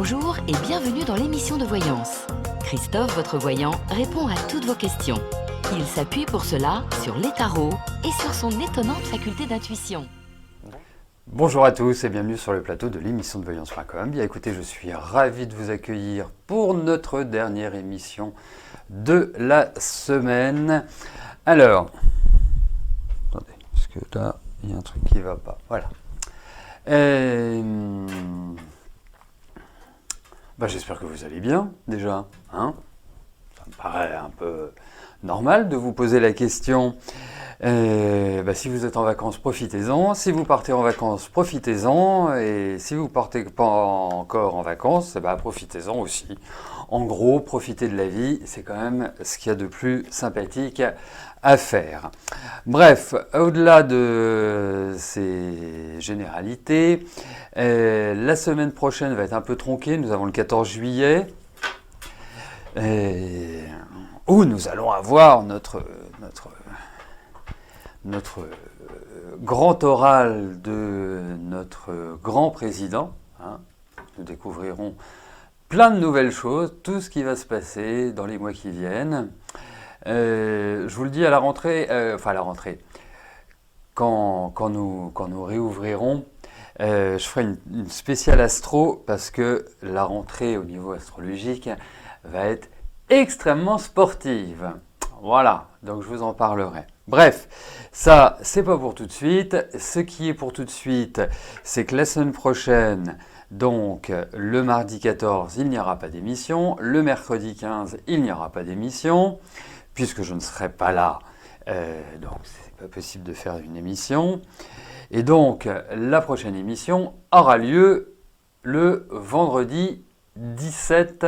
Bonjour et bienvenue dans l'émission de voyance. Christophe, votre voyant, répond à toutes vos questions. Il s'appuie pour cela sur les tarots et sur son étonnante faculté d'intuition. Bonjour à tous et bienvenue sur le plateau de l'émission de voyance.com. Bien écoutez, je suis ravi de vous accueillir pour notre dernière émission de la semaine. Alors, attendez, parce que là, il y a un truc qui ne va pas. Voilà. J'espère que vous allez bien, déjà. Hein, ça me paraît un peu normal de vous poser la question. Si vous êtes en vacances, profitez-en. Si vous partez en vacances, profitez-en. Et si vous ne partez pas encore en vacances, profitez-en aussi. En gros, profitez de la vie, c'est quand même ce qu'il y a de plus sympathique à faire. Bref, au-delà de ces généralités, la semaine prochaine va être un peu tronquée. Nous avons le 14 juillet, où nous allons avoir notre grand oral de notre grand président. Nous découvrirons plein de nouvelles choses, tout ce qui va se passer dans les mois qui viennent. Je vous le dis à la rentrée, quand nous réouvrirons, je ferai une spéciale astro parce que la rentrée au niveau astrologique va être extrêmement sportive. Voilà, donc je vous en parlerai. Bref, ça, c'est pas pour tout de suite. Ce qui est pour tout de suite, c'est que la semaine prochaine, donc le mardi 14, il n'y aura pas d'émission. Le mercredi 15, il n'y aura pas d'émission, puisque je ne serai pas là. Donc, c'est pas possible de faire une émission. Et donc, la prochaine émission aura lieu le vendredi 17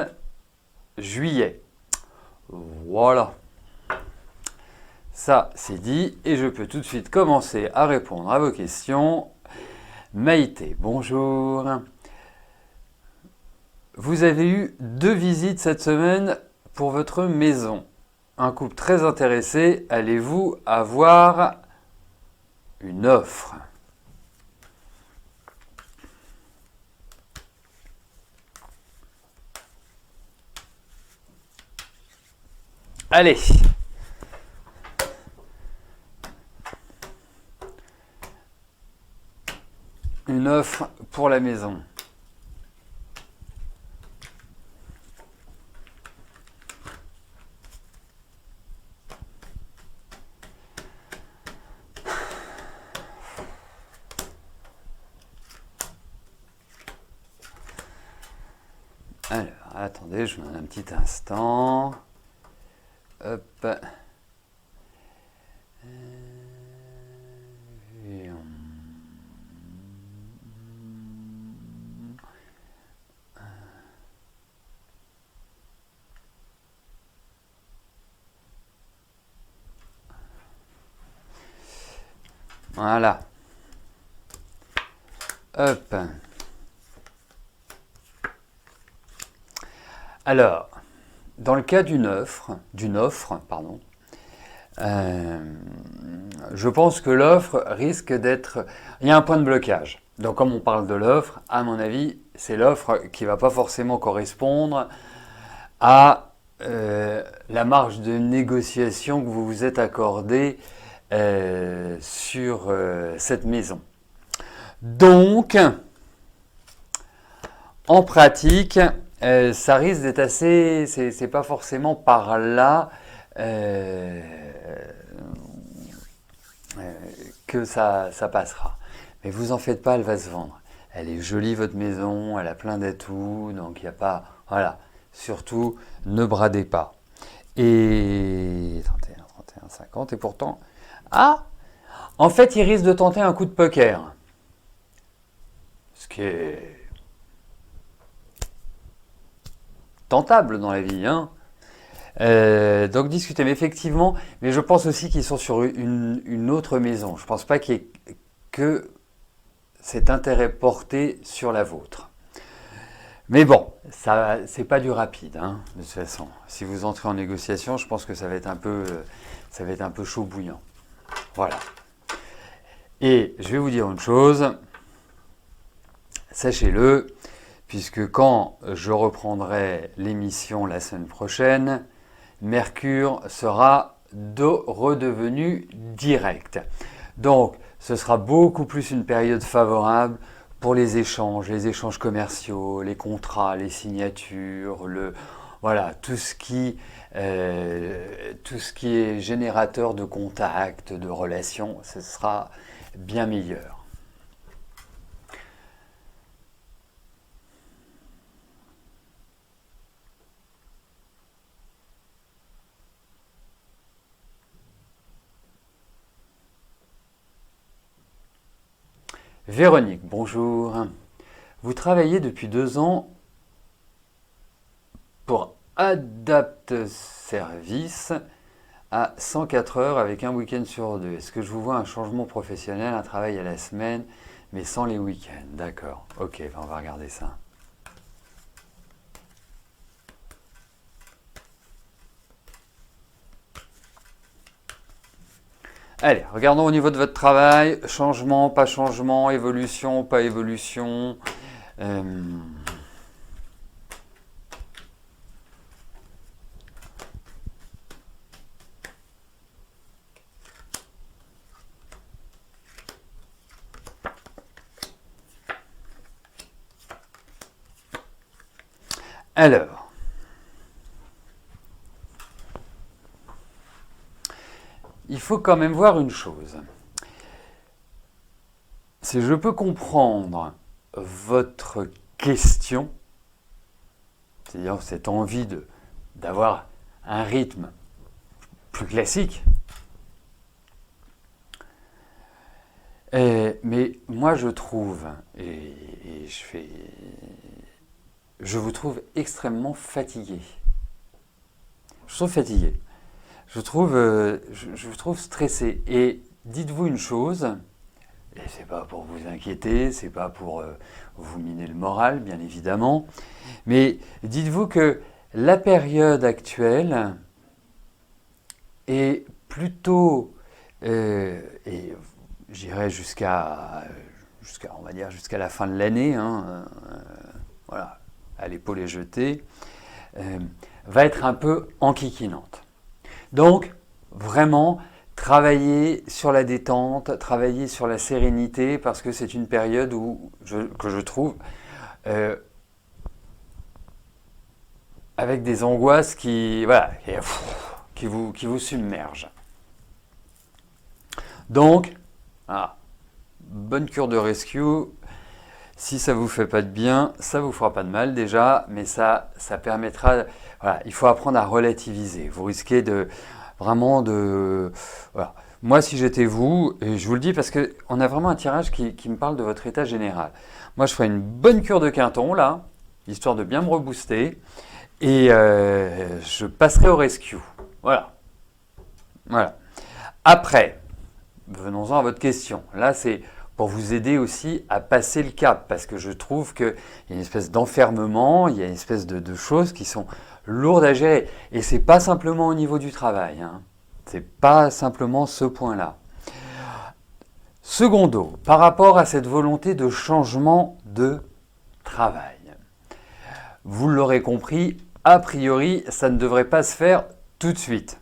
juillet. Voilà. Ça, c'est dit, et je peux tout de suite commencer à répondre à vos questions. Maïté, bonjour. Vous avez eu 2 visites cette semaine pour votre maison. Un couple très intéressé, allez-vous avoir une offre ? Allez. Une offre pour la maison. Alors, attendez, je vous donne un petit instant. Hop. Voilà. Hop. Alors, dans le cas d'une offre, je pense que l'offre risque d'être... Il y a un point de blocage. Donc, comme on parle de l'offre, à mon avis, c'est l'offre qui ne va pas forcément correspondre à la marge de négociation que vous vous êtes accordée sur cette maison. Donc, en pratique, ça risque d'être assez... C'est pas forcément par là que ça passera. Mais vous en faites pas, elle va se vendre. Elle est jolie, votre maison, elle a plein d'atouts, donc il n'y a pas... Voilà, surtout, ne bradez pas. Et 31, 31, 50, et pourtant... Ah, en fait, il risque de tenter un coup de poker. Ce qui est tentable dans la vie, hein. Donc discutez, mais effectivement, mais je pense aussi qu'ils sont sur une autre maison. Je ne pense pas qu'il y ait que cet intérêt porté sur la vôtre. Mais bon, ça, c'est pas du rapide, hein, de toute façon. Si vous entrez en négociation, je pense que ça va être un peu chaud bouillant. Voilà. Et je vais vous dire une chose, sachez-le, puisque quand je reprendrai l'émission la semaine prochaine, Mercure sera redevenu direct. Donc, ce sera beaucoup plus une période favorable pour les échanges commerciaux, les contrats, les signatures, voilà, tout ce qui est générateur de contacts, de relations, ce sera bien meilleur. Véronique, bonjour. Vous travaillez depuis 2 ans pour Adapt Service à 104 heures avec un week-end sur 2. Est-ce que je vous vois un changement professionnel, un travail à la semaine, mais sans les week-ends? D'accord, ok, on va regarder ça. Allez, regardons au niveau de votre travail. Changement, pas changement, évolution, pas évolution. Alors, il faut quand même voir une chose. Si je peux comprendre votre question, c'est-à-dire cette envie d'avoir un rythme plus classique, mais moi je trouve, je vous trouve extrêmement fatigué. Je trouve fatigué. Je vous trouve stressé. Et dites-vous une chose, et c'est pas pour vous inquiéter, c'est pas pour vous miner le moral, bien évidemment, mais dites-vous que la période actuelle est plutôt, et j'irai on va dire jusqu'à la fin de l'année, voilà, à l'épaule est jetée, va être un peu enquiquinante. Donc, vraiment, travailler sur la détente, travailler sur la sérénité, parce que c'est une période que je trouve avec des angoisses qui vous submergent. Donc, bonne cure de rescue. Si ça ne vous fait pas de bien, ça ne vous fera pas de mal déjà, mais ça permettra... Voilà, il faut apprendre à relativiser. Vous risquez voilà. Moi, si j'étais vous, et je vous le dis parce qu'on a vraiment un tirage qui me parle de votre état général. Moi, je ferais une bonne cure de Quinton, là, histoire de bien me rebooster, et je passerai au rescue. Voilà. Après, venons-en à votre question. Là, c'est pour vous aider aussi à passer le cap, parce que je trouve qu'il y a une espèce d'enfermement, il y a une espèce de choses qui sont lourdes à gérer. Et c'est pas simplement au niveau du travail, c'est pas simplement ce point-là. Secondo, par rapport à cette volonté de changement de travail, vous l'aurez compris, a priori, ça ne devrait pas se faire tout de suite,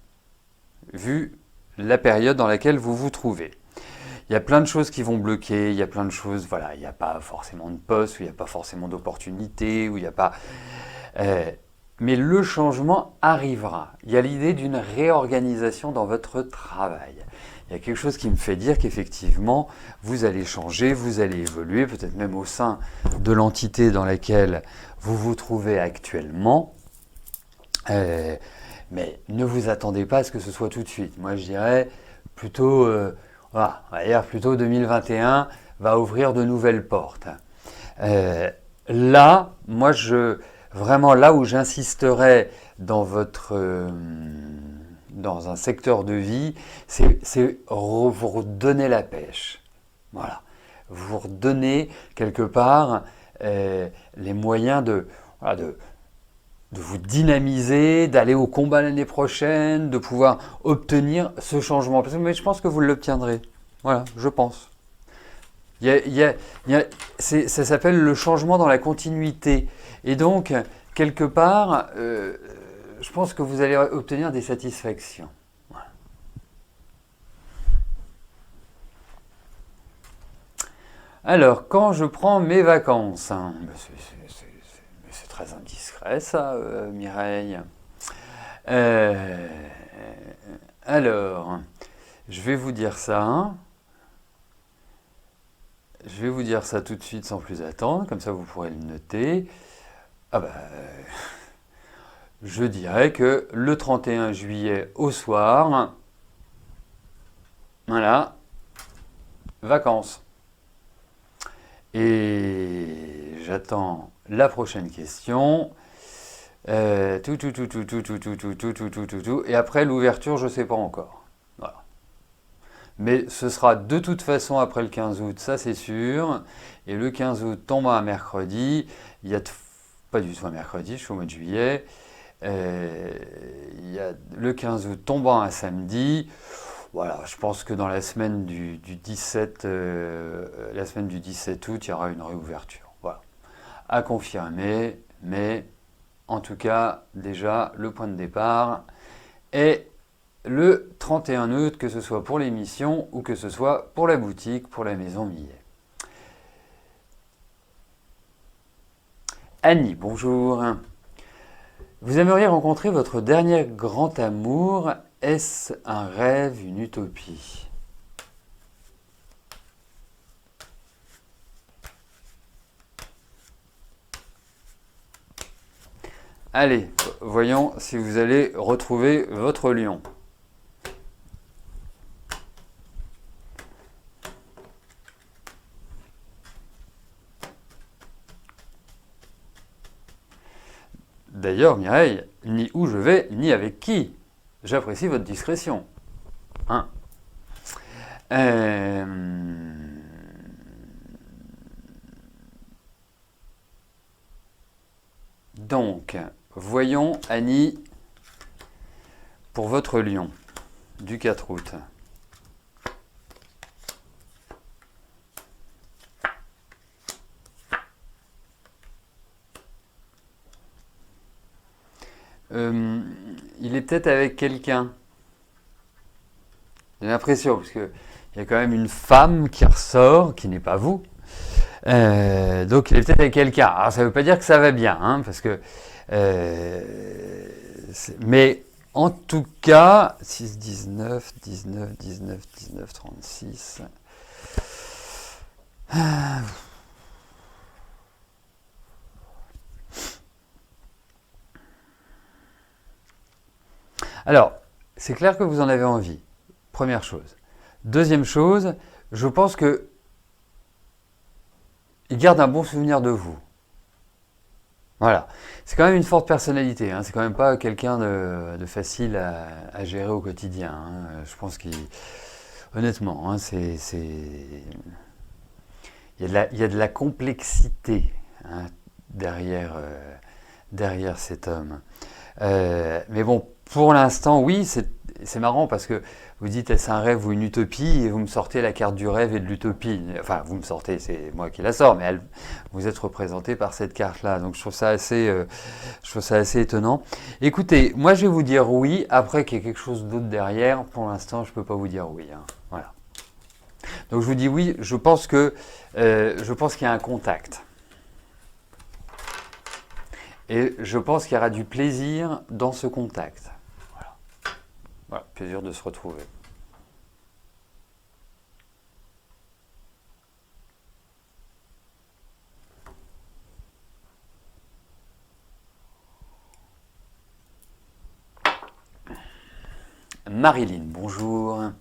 vu la période dans laquelle vous vous trouvez. Il y a plein de choses qui vont bloquer, il y a plein de choses, voilà, il n'y a pas forcément de poste, ou il n'y a pas forcément d'opportunité, ou il n'y a pas... mais le changement arrivera. Il y a l'idée d'une réorganisation dans votre travail. Il y a quelque chose qui me fait dire qu'effectivement, vous allez changer, vous allez évoluer, peut-être même au sein de l'entité dans laquelle vous vous trouvez actuellement. Mais ne vous attendez pas à ce que ce soit tout de suite. Moi, je dirais plutôt... Voilà, on va dire plutôt 2021 va ouvrir de nouvelles portes. Là, moi, vraiment là où j'insisterais dans un secteur de vie, c'est vous redonner la pêche. Voilà, vous redonner quelque part les moyens de vous dynamiser, d'aller au combat l'année prochaine, de pouvoir obtenir ce changement. Mais je pense que vous l'obtiendrez. Voilà, je pense. Ça s'appelle le changement dans la continuité. Et donc, quelque part, je pense que vous allez obtenir des satisfactions. Voilà. Alors, quand je prends mes vacances, hein, c'est très indiscret ça, Mireille. Alors, je vais vous dire ça. Hein. Je vais vous dire ça tout de suite sans plus attendre, comme ça vous pourrez le noter. Ah bah, je dirais que le 31 juillet au soir, voilà, vacances. Et j'attends la prochaine question. Et après l'ouverture, je ne sais pas encore. Voilà. Mais ce sera de toute façon après le 15 août, ça c'est sûr. Et le 15 août tombant un mercredi, il y a pas du tout un mercredi, je suis au mois de juillet. Il y a le 15 août tombant un samedi. Voilà, je pense que dans la semaine du 17 août, il y aura une réouverture. Voilà. À confirmer, mais en tout cas, déjà, le point de départ est le 31 août, que ce soit pour l'émission ou que ce soit pour la boutique, pour la maison Millet. Annie, bonjour. Vous aimeriez rencontrer votre dernier grand amour. Est-ce un rêve, une utopie? Allez, voyons si vous allez retrouver votre lion. D'ailleurs, Mireille, ni où je vais, ni avec qui. J'apprécie votre discrétion. Hein. Donc, voyons Annie pour votre lion du 4 août. Il est peut-être avec quelqu'un. J'ai l'impression, parce qu'il y a quand même une femme qui ressort, qui n'est pas vous. Donc il est peut-être avec quelqu'un. Alors ça ne veut pas dire que ça va bien, hein, parce que... mais en tout cas, 6, 19, 19, 19, 19, 36... Alors, c'est clair que vous en avez envie. Première chose. Deuxième chose, je pense que il garde un bon souvenir de vous. Voilà. C'est quand même une forte personnalité. Hein. C'est quand même pas quelqu'un de facile à gérer au quotidien. Hein. Je pense qu'il... Honnêtement, hein, il y a de la complexité, hein, derrière cet homme. Mais bon, pour l'instant, oui, c'est marrant parce que vous dites est-ce un rêve ou une utopie et vous me sortez la carte du rêve et de l'utopie. Enfin, vous me sortez, c'est moi qui la sors, mais vous êtes représenté par cette carte-là. Donc je trouve ça assez étonnant. Écoutez, moi je vais vous dire oui, après qu'il y ait quelque chose d'autre derrière. Pour l'instant, je ne peux pas vous dire oui. Hein. Voilà. Donc je vous dis oui, je pense qu'il y a un contact. Et je pense qu'il y aura du plaisir dans ce contact. Voilà, plaisir de se retrouver. Marilyn, bonjour.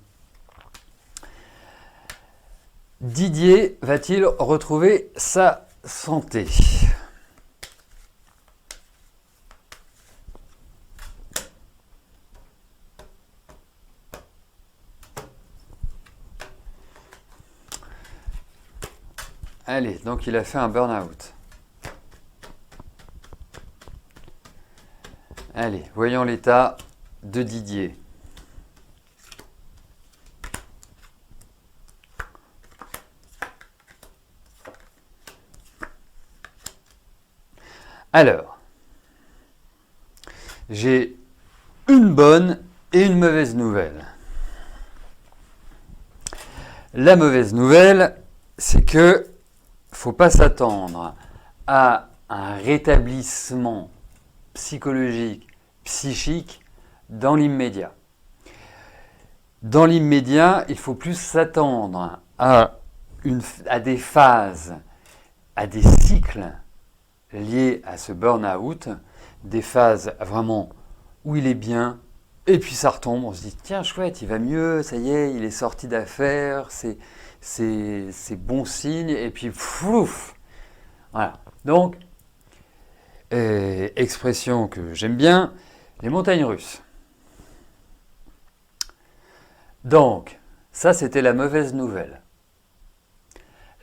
Didier va-t-il retrouver sa santé ? Allez, donc il a fait un burn-out. Allez, voyons l'état de Didier. Alors, j'ai une bonne et une mauvaise nouvelle. La mauvaise nouvelle, c'est que faut pas s'attendre à un rétablissement psychologique, psychique dans l'immédiat. Dans l'immédiat, il faut plus s'attendre à des phases, à des cycles liés à ce burn-out, des phases vraiment où il est bien, et puis ça retombe, on se dit tiens chouette, il va mieux, ça y est, il est sorti d'affaires, c'est bon signe, et puis flouf. Voilà. Donc, expression que j'aime bien, les montagnes russes. Donc, ça c'était la mauvaise nouvelle.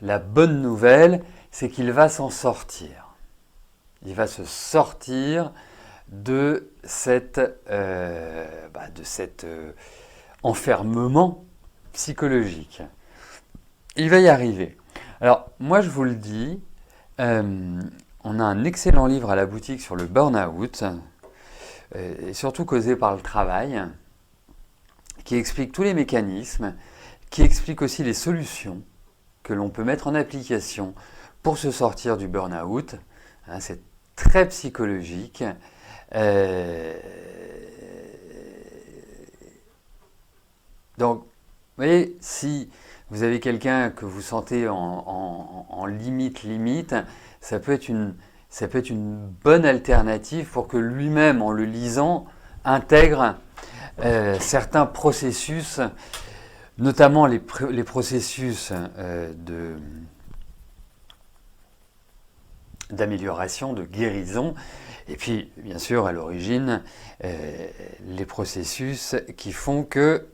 La bonne nouvelle, c'est qu'il va s'en sortir. Il va se sortir de cet enfermement psychologique. Il va y arriver. Alors, moi je vous le dis, on a un excellent livre à la boutique sur le burn-out, et surtout causé par le travail, qui explique tous les mécanismes, qui explique aussi les solutions que l'on peut mettre en application pour se sortir du burn-out. Hein, c'est très psychologique. Donc, vous voyez, si vous avez quelqu'un que vous sentez en limite, ça peut être une bonne alternative pour que lui-même, en le lisant, intègre certains processus, notamment les processus d'amélioration, de guérison, et puis bien sûr à l'origine les processus qui font que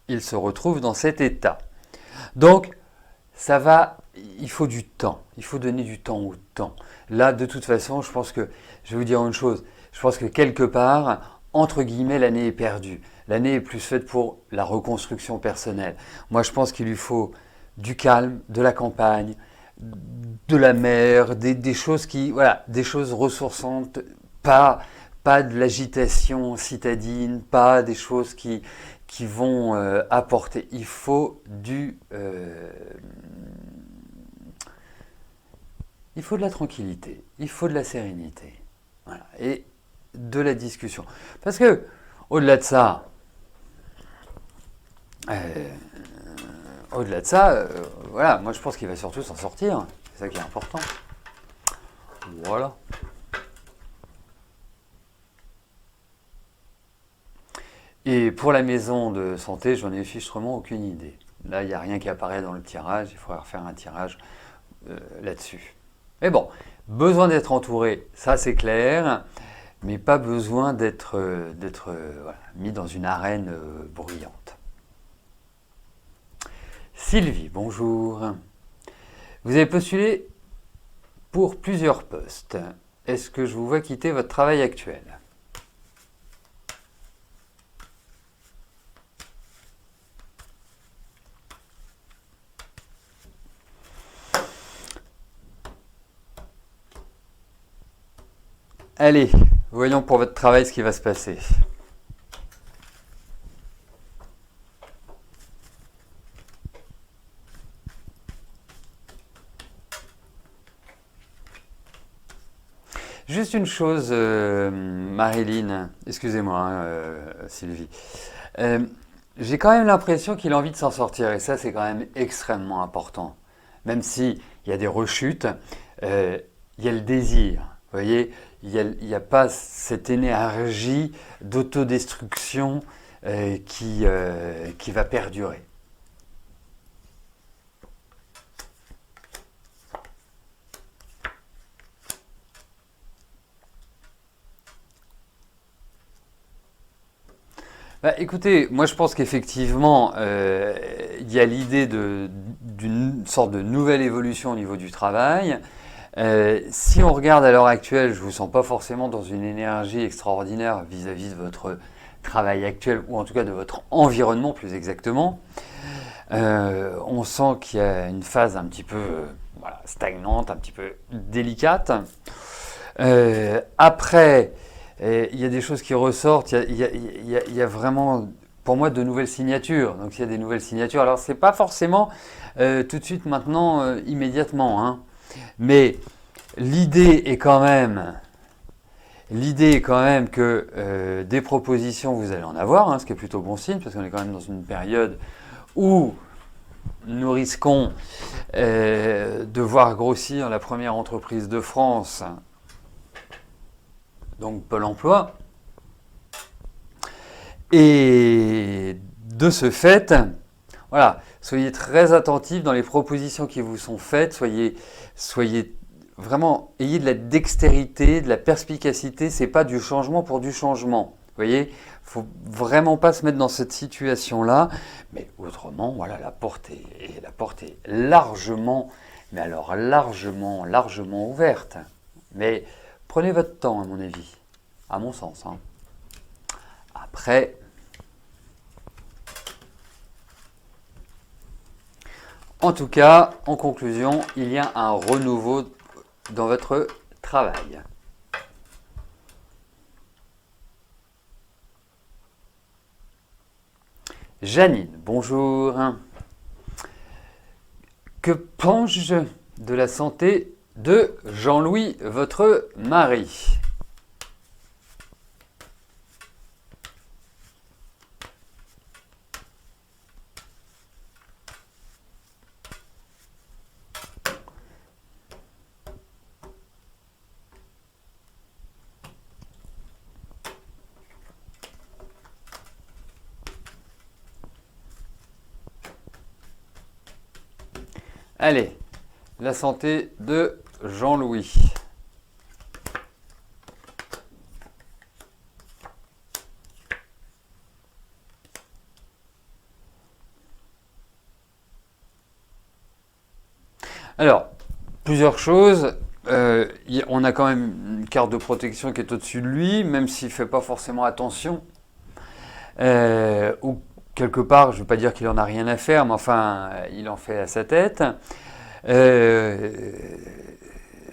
il se retrouve dans cet état. Donc il faut du temps, il faut donner du temps au temps. Là de toute façon je vais vous dire une chose, je pense que quelque part entre guillemets, l'année est perdue. L'année est plus faite pour la reconstruction personnelle. Moi, je pense qu'il lui faut du calme, de la campagne, de la mer, des choses des choses ressourçantes, pas de l'agitation citadine, pas des choses qui vont apporter. Il faut de la tranquillité, il faut de la sérénité. Voilà. Et de la discussion. Parce que, au-delà de ça, voilà, moi je pense qu'il va surtout s'en sortir. C'est ça qui est important. Voilà. Et pour la maison de santé, j'en ai fichtrement aucune idée. Là, il n'y a rien qui apparaît dans le tirage. Il faudra refaire un tirage là-dessus. Mais bon, besoin d'être entouré, ça c'est clair. Mais pas besoin d'être mis dans une arène bruyante. Sylvie, bonjour. Vous avez postulé pour plusieurs postes. Est-ce que je vous vois quitter votre travail actuel ? Allez, voyons pour votre travail ce qui va se passer. Juste une chose, Marilyn, excusez-moi, Sylvie. J'ai quand même l'impression qu'il a envie de s'en sortir et ça c'est quand même extrêmement important. Même s'il y a des rechutes, il y a le désir. Vous voyez, il n'y a pas cette énergie d'autodestruction qui va perdurer. Bah, écoutez, moi je pense qu'effectivement, il y a l'idée d'une sorte de nouvelle évolution au niveau du travail. Si on regarde à l'heure actuelle, je ne vous sens pas forcément dans une énergie extraordinaire vis-à-vis de votre travail actuel, ou en tout cas de votre environnement plus exactement. On sent qu'il y a une phase un petit peu stagnante, un petit peu délicate. Après, il y a des choses qui ressortent. Il y a vraiment, pour moi, de nouvelles signatures. Donc, il y a des nouvelles signatures. Alors, c'est pas forcément tout de suite, maintenant, immédiatement, hein. Mais l'idée est quand même que des propositions, vous allez en avoir, hein, ce qui est plutôt bon signe, parce qu'on est quand même dans une période où nous risquons de voir grossir la première entreprise de France, donc Pôle emploi. Et de ce fait, voilà, soyez très attentifs dans les propositions qui vous sont faites, soyez vraiment, ayez de la dextérité, de la perspicacité, c'est pas du changement pour du changement. Vous voyez, faut vraiment pas se mettre dans cette situation-là, mais autrement, voilà, la porte est largement, mais alors largement ouverte. Mais prenez votre temps, à mon avis, à mon sens, hein. Après, en tout cas, en conclusion, il y a un renouveau dans votre travail. Janine, bonjour. Que penses-je de la santé de Jean-Louis, votre mari? Allez, la santé de Jean-Louis. Alors, plusieurs choses. On a quand même une carte de protection qui est au-dessus de lui, même s'il ne fait pas forcément attention. Ou quelque part, je ne veux pas dire qu'il en a rien à faire, mais enfin, il en fait à sa tête.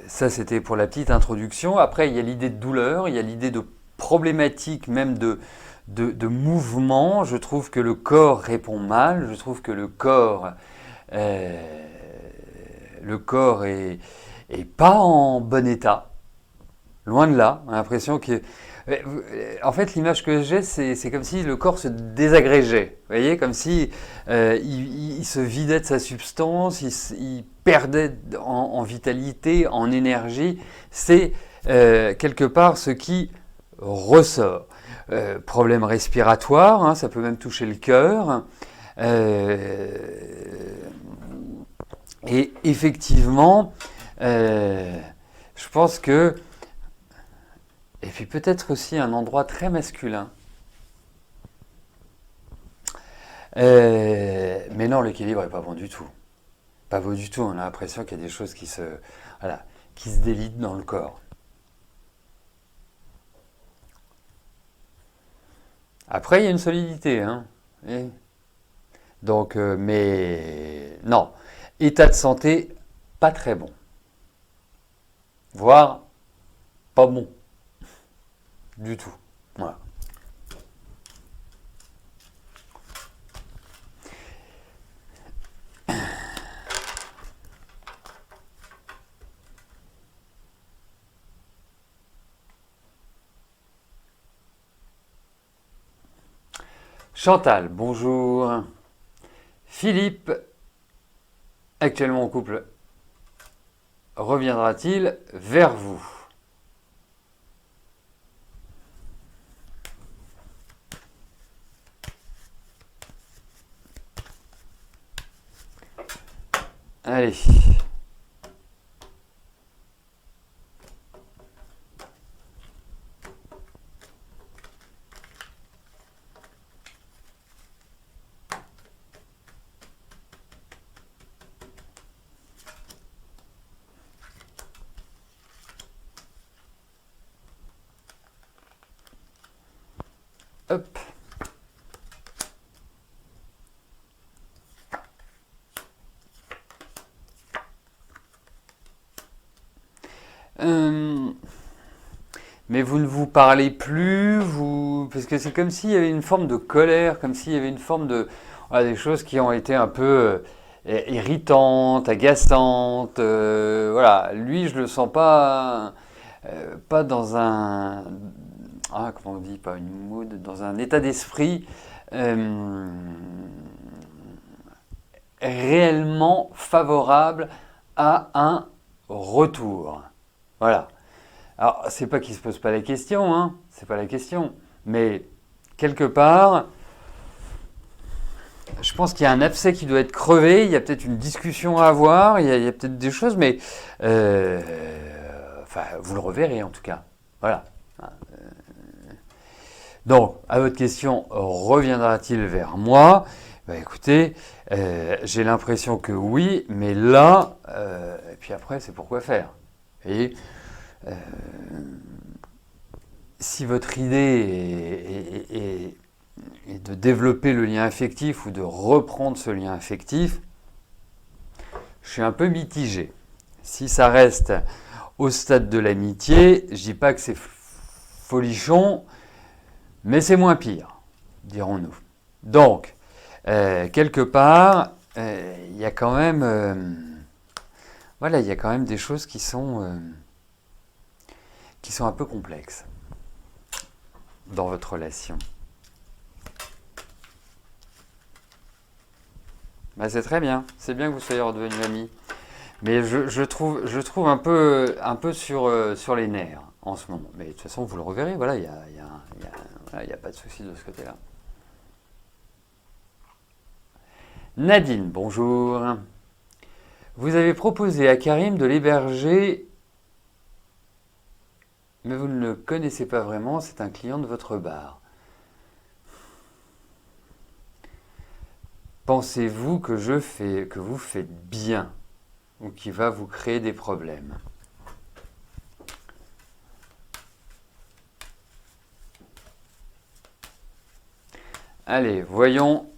Ça, c'était pour la petite introduction. Après, il y a l'idée de douleur, il y a l'idée de problématique, même de mouvement. Je trouve que le corps répond mal. Je trouve que le corps est pas en bon état. Loin de là. On a l'impression que. En fait, l'image que j'ai, c'est comme si le corps se désagrégeait. Vous voyez, comme si il se vidait de sa substance, il perdait en vitalité, en énergie. C'est quelque part ce qui ressort. Problème respiratoire, hein, ça peut même toucher le cœur. Et effectivement, je pense que. Et puis peut-être aussi un endroit très masculin. Mais non, l'équilibre n'est pas bon du tout. Pas beau du tout. On a l'impression qu'il y a des choses qui se délitent dans le corps. Après, il y a une solidité, hein. Donc, mais non. État de santé, pas très bon. Voire pas bon. Du tout. Voilà. Chantal, bonjour. Philippe, actuellement en couple, reviendra-t-il vers vous? Allez. Hop. mais vous ne vous parlez plus, parce que c'est comme s'il y avait une forme de colère, comme s'il y avait une forme de... Voilà, des choses qui ont été un peu irritantes, agaçantes. Voilà, lui, je le sens pas dans un... Ah, comment on dit, pas une mood, dans un état d'esprit réellement favorable à un retour. Voilà. Alors, c'est pas qu'il se pose pas la question, hein, c'est pas la question, mais quelque part, je pense qu'il y a un abcès qui doit être crevé, il y a peut-être une discussion à avoir, il y a peut-être des choses, mais enfin, vous le reverrez en tout cas. Voilà. Donc, à votre question, reviendra-t-il vers moi? Bah, écoutez, j'ai l'impression que oui, mais là, et puis après, c'est pourquoi faire. Vous voyez, si votre idée est de développer le lien affectif ou de reprendre ce lien affectif, je suis un peu mitigé. Si ça reste au stade de l'amitié, je ne dis pas que c'est folichon, mais c'est moins pire, dirons-nous. Donc, quelque part, il y a quand même, voilà, il y a quand même des choses qui sont un peu complexes dans votre relation. Bah, c'est très bien, c'est bien que vous soyez redevenus amis. Mais je trouve un peu sur les nerfs en ce moment. Mais de toute façon, vous le reverrez, voilà, il n'y a pas de souci de ce côté-là. Nadine, bonjour. Vous avez proposé à Karim de l'héberger, mais vous ne le connaissez pas vraiment, c'est un client de votre bar. Pensez-vous que vous faites bien ou qu'il va vous créer des problèmes? Allez, voyons.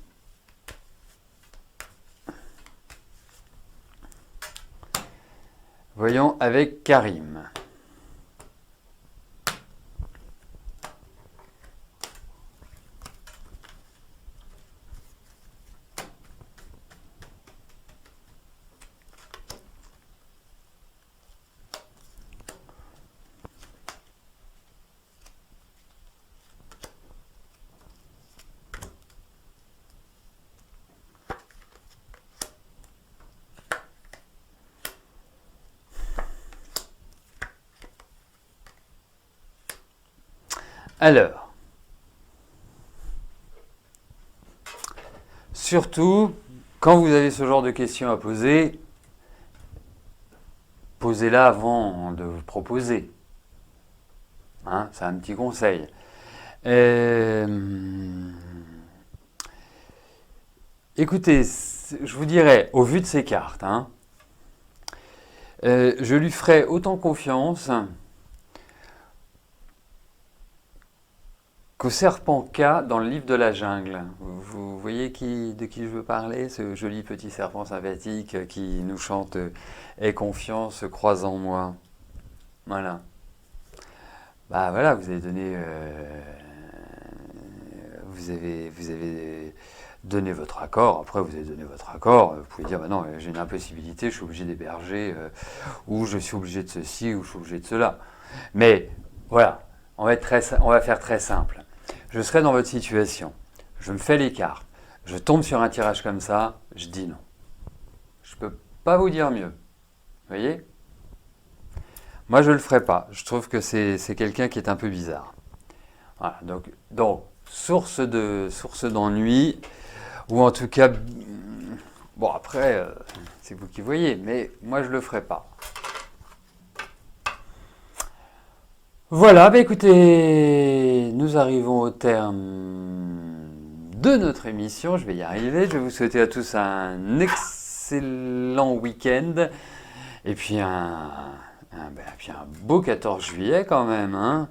Voyons avec Karim. Alors, surtout, quand vous avez ce genre de questions à poser, posez-la avant de vous proposer. Hein, c'est un petit conseil. Écoutez, je vous dirais, au vu de ces cartes, hein, je lui ferai autant confiance qu'au serpent K dans le livre de la jungle. Vous voyez de qui je veux parler? Ce joli petit serpent sympathique qui nous chante Aie confiance, croise en moi. Voilà. Bah voilà, vous avez donné... vous avez donné votre accord. Après, vous avez donné votre accord. Vous pouvez dire, bah non, j'ai une impossibilité, je suis obligé d'héberger, ou je suis obligé de ceci, ou je suis obligé de cela. Mais voilà, on va faire très simple. Je serai dans votre situation. Je me fais les cartes. Je tombe sur un tirage comme ça, je dis non. Je ne peux pas vous dire mieux. Vous voyez? Moi, je ne le ferai pas. Je trouve que c'est quelqu'un qui est un peu bizarre. Voilà, donc source d'ennui, ou en tout cas, bon après, c'est vous qui voyez, mais moi, je ne le ferai pas. Voilà, bah écoutez, nous arrivons au terme de notre émission. Je vais y arriver. Je vais vous souhaiter à tous un excellent week-end. Et puis un beau 14 juillet quand même. Hein.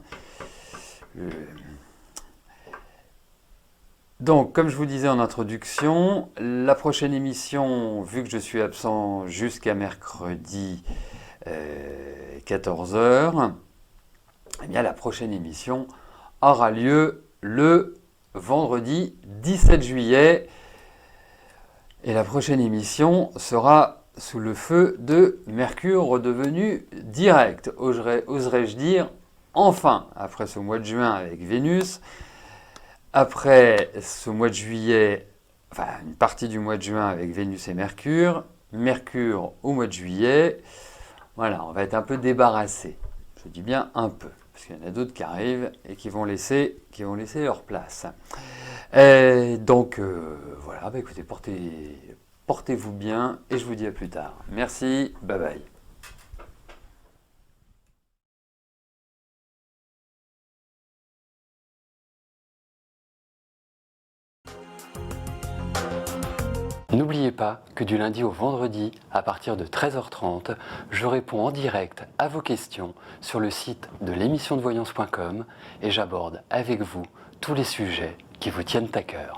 Donc, comme je vous disais en introduction, la prochaine émission, vu que je suis absent jusqu'à mercredi 14h, eh bien, la prochaine émission aura lieu le vendredi 17 juillet. Et la prochaine émission sera sous le feu de Mercure redevenu direct. Oserais-je dire, enfin, après ce mois de juin avec Vénus, après ce mois de juillet, enfin une partie du mois de juin avec Vénus et Mercure, Mercure au mois de juillet, voilà, on va être un peu débarrassé. Je dis bien un peu, parce qu'il y en a d'autres qui arrivent et qui vont laisser leur place. Et donc voilà, bah écoutez, portez-vous bien et je vous dis à plus tard. Merci, bye bye. N'oubliez pas que du lundi au vendredi, à partir de 13h30, je réponds en direct à vos questions sur le site de l'émissiondevoyance.com et j'aborde avec vous tous les sujets qui vous tiennent à cœur.